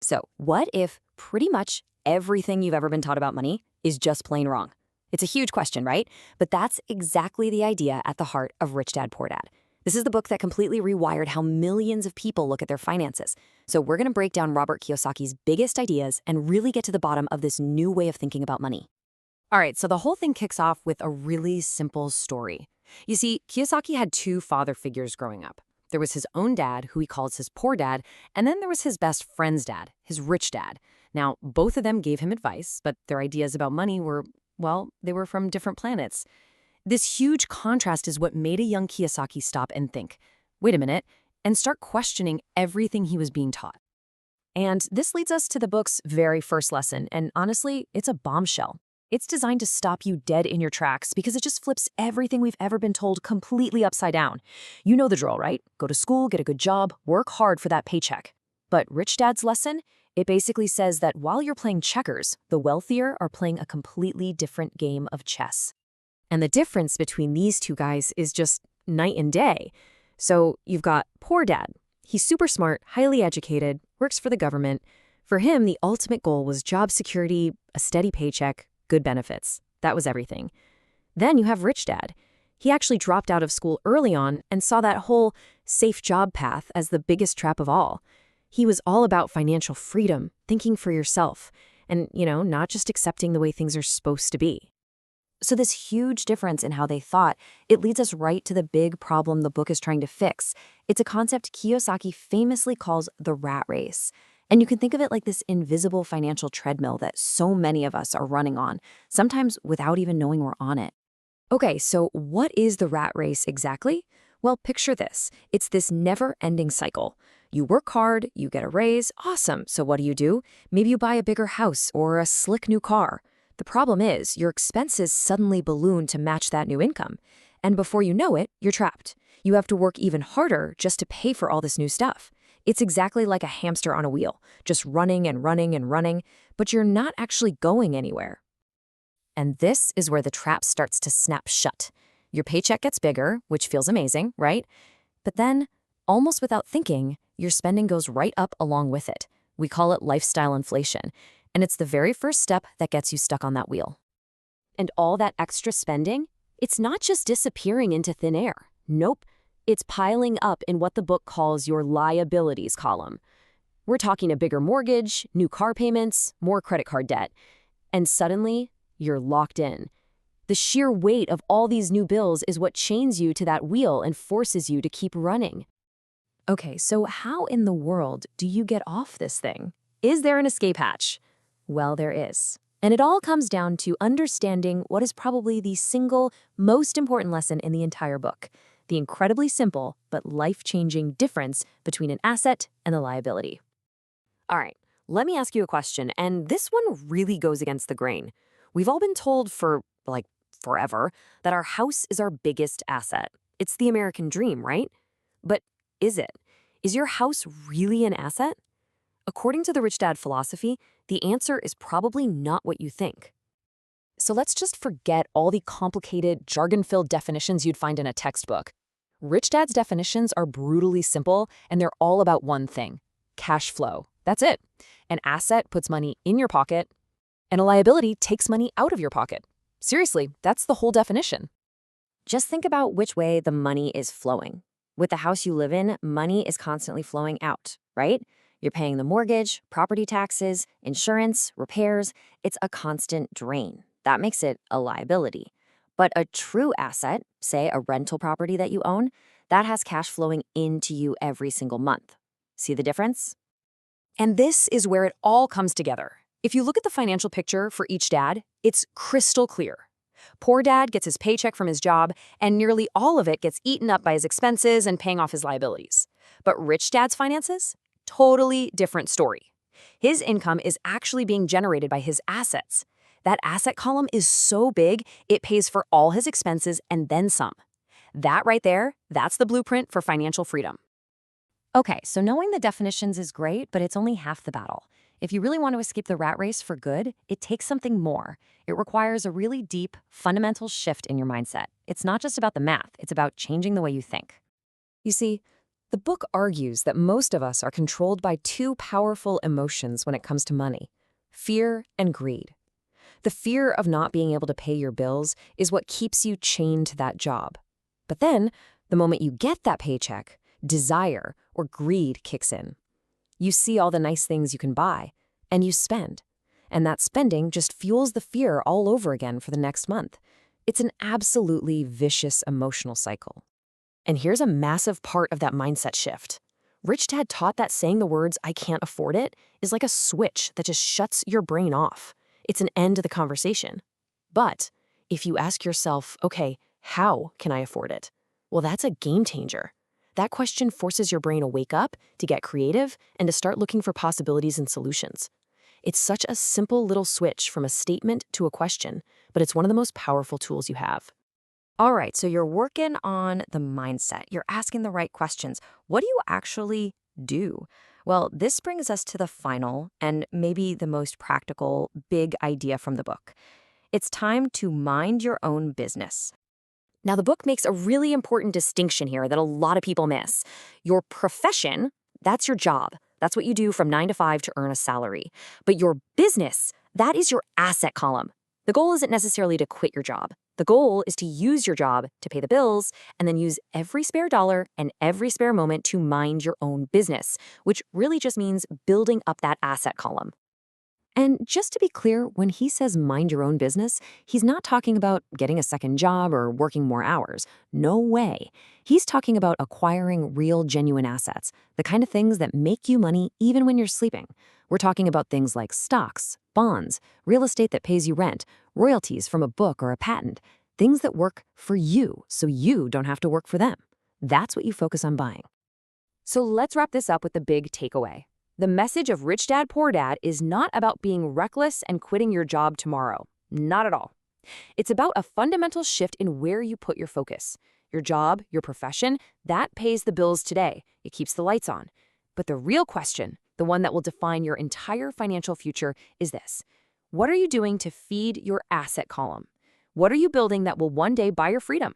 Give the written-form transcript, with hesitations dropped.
So, what if pretty much everything you've ever been taught about money is just plain wrong? It's a huge question, right? But that's exactly the idea at the heart of Rich Dad Poor Dad. This is the book that completely rewired how millions of people look at their finances. So, we're going to break down Robert Kiyosaki's biggest ideas and really get to the bottom of this new way of thinking about money. All right, so the whole thing kicks off with a really simple story. You see, Kiyosaki had two father figures growing up. There was his own dad, who he calls his poor dad, and then there was his best friend's dad, his rich dad. Now, both of them gave him advice, but their ideas about money were, well, they were from different planets. This huge contrast is what made a young Kiyosaki stop and think, wait a minute, and start questioning everything he was being taught. And this leads us to the book's very first lesson, and honestly, it's a bombshell. It's designed to stop you dead in your tracks because it just flips everything we've ever been told completely upside down. You know the drill, right? Go to school, get a good job, work hard for that paycheck. But Rich Dad's lesson? It basically says that while you're playing checkers, the wealthier are playing a completely different game of chess. And the difference between these two guys is just night and day. So you've got poor dad. He's super smart, highly educated, works for the government. For him, the ultimate goal was job security, a steady paycheck, good benefits. That was everything. Then you have Rich Dad. He actually dropped out of school early on and saw that whole safe job path as the biggest trap of all. He was all about financial freedom, thinking for yourself, and, not just accepting the way things are supposed to be. So this huge difference in how they thought, it leads us right to the big problem the book is trying to fix. It's a concept Kiyosaki famously calls the rat race. And you can think of it like this invisible financial treadmill that so many of us are running on, sometimes without even knowing we're on it. Okay, so what is the rat race exactly? Well, picture this. It's this never-ending cycle. You work hard, you get a raise, awesome. So what do? Maybe you buy a bigger house or a slick new car. The problem is your expenses suddenly balloon to match that new income. And before you know it, you're trapped. You have to work even harder just to pay for all this new stuff. It's exactly like a hamster on a wheel, just running and running and running, but you're not actually going anywhere. And this is where the trap starts to snap shut. Your paycheck gets bigger, which feels amazing, right? But then, almost without thinking, your spending goes right up along with it. We call it lifestyle inflation, and it's the very first step that gets you stuck on that wheel. And all that extra spending, it's not just disappearing into thin air. Nope. It's piling up in what the book calls your liabilities column. We're talking a bigger mortgage, new car payments, more credit card debt. And suddenly, you're locked in. The sheer weight of all these new bills is what chains you to that wheel and forces you to keep running. Okay, so how in the world do you get off this thing? Is there an escape hatch? Well, there is. And it all comes down to understanding what is probably the single most important lesson in the entire book. The incredibly simple but life-changing difference between an asset and a liability. All right, let me ask you a question, and this one really goes against the grain. We've all been told for, forever, that our house is our biggest asset. It's the American dream, right? But is it? Is your house really an asset? According to the Rich Dad philosophy, the answer is probably not what you think. So let's just forget all the complicated, jargon-filled definitions you'd find in a textbook. Rich Dad's definitions are brutally simple, and they're all about one thing: cash flow. That's it. An asset puts money in your pocket, and a liability takes money out of your pocket. Seriously, that's the whole definition. Just think about which way the money is flowing. With the house you live in, money is constantly flowing out, right? You're paying the mortgage, property taxes, insurance, repairs. It's a constant drain. That makes it a liability. But a true asset, say a rental property that you own, that has cash flowing into you every single month. See the difference? And this is where it all comes together. If you look at the financial picture for each dad, it's crystal clear. Poor dad gets his paycheck from his job, and nearly all of it gets eaten up by his expenses and paying off his liabilities. But rich dad's finances? Totally different story. His income is actually being generated by his assets. That asset column is so big, it pays for all his expenses and then some. That right there, that's the blueprint for financial freedom. Okay, so knowing the definitions is great, but it's only half the battle. If you really want to escape the rat race for good, it takes something more. It requires a really deep, fundamental shift in your mindset. It's not just about the math, it's about changing the way you think. You see, The book argues that most of us are controlled by two powerful emotions when it comes to money: fear and greed. The fear of not being able to pay your bills is what keeps you chained to that job. But then, the moment you get that paycheck, desire or greed kicks in. You see all the nice things you can buy, and you spend. And that spending just fuels the fear all over again for the next month. It's an absolutely vicious emotional cycle. And here's a massive part of that mindset shift. Rich Dad taught that saying the words, "I can't afford it," is like a switch that just shuts your brain off. It's an end to the conversation. But if you ask yourself, okay, how can I afford it? Well, that's a game changer. That question forces your brain to wake up, to get creative, and to start looking for possibilities and solutions. It's such a simple little switch from a statement to a question, but it's one of the most powerful tools you have. All right, so you're working on the mindset. You're asking the right questions. What do you actually do? Well, this brings us to the final and maybe the most practical big idea from the book. It's time to mind your own business. Now, the book makes a really important distinction here that a lot of people miss. Your profession, that's your job. That's what you do from 9 to 5 to earn a salary. But your business, that is your asset column. The goal isn't necessarily to quit your job. The goal is to use your job to pay the bills and then use every spare dollar and every spare moment to mind your own business, which really just means building up that asset column. And just to be clear, when he says mind your own business, he's not talking about getting a second job or working more hours. No way. He's talking about acquiring real, genuine assets, the kind of things that make you money even when you're sleeping. We're talking about things like stocks, bonds, real estate that pays you rent, royalties from a book or a patent, things that work for you so you don't have to work for them. That's what you focus on buying. So let's wrap this up with the big takeaway. The message of Rich Dad Poor Dad is not about being reckless and quitting your job tomorrow. Not at all. It's about a fundamental shift in where you put your focus. Your job, your profession, that pays the bills today. It keeps the lights on. But the real question, the one that will define your entire financial future, is this: what are you doing to feed your asset column? What are you building that will one day buy your freedom?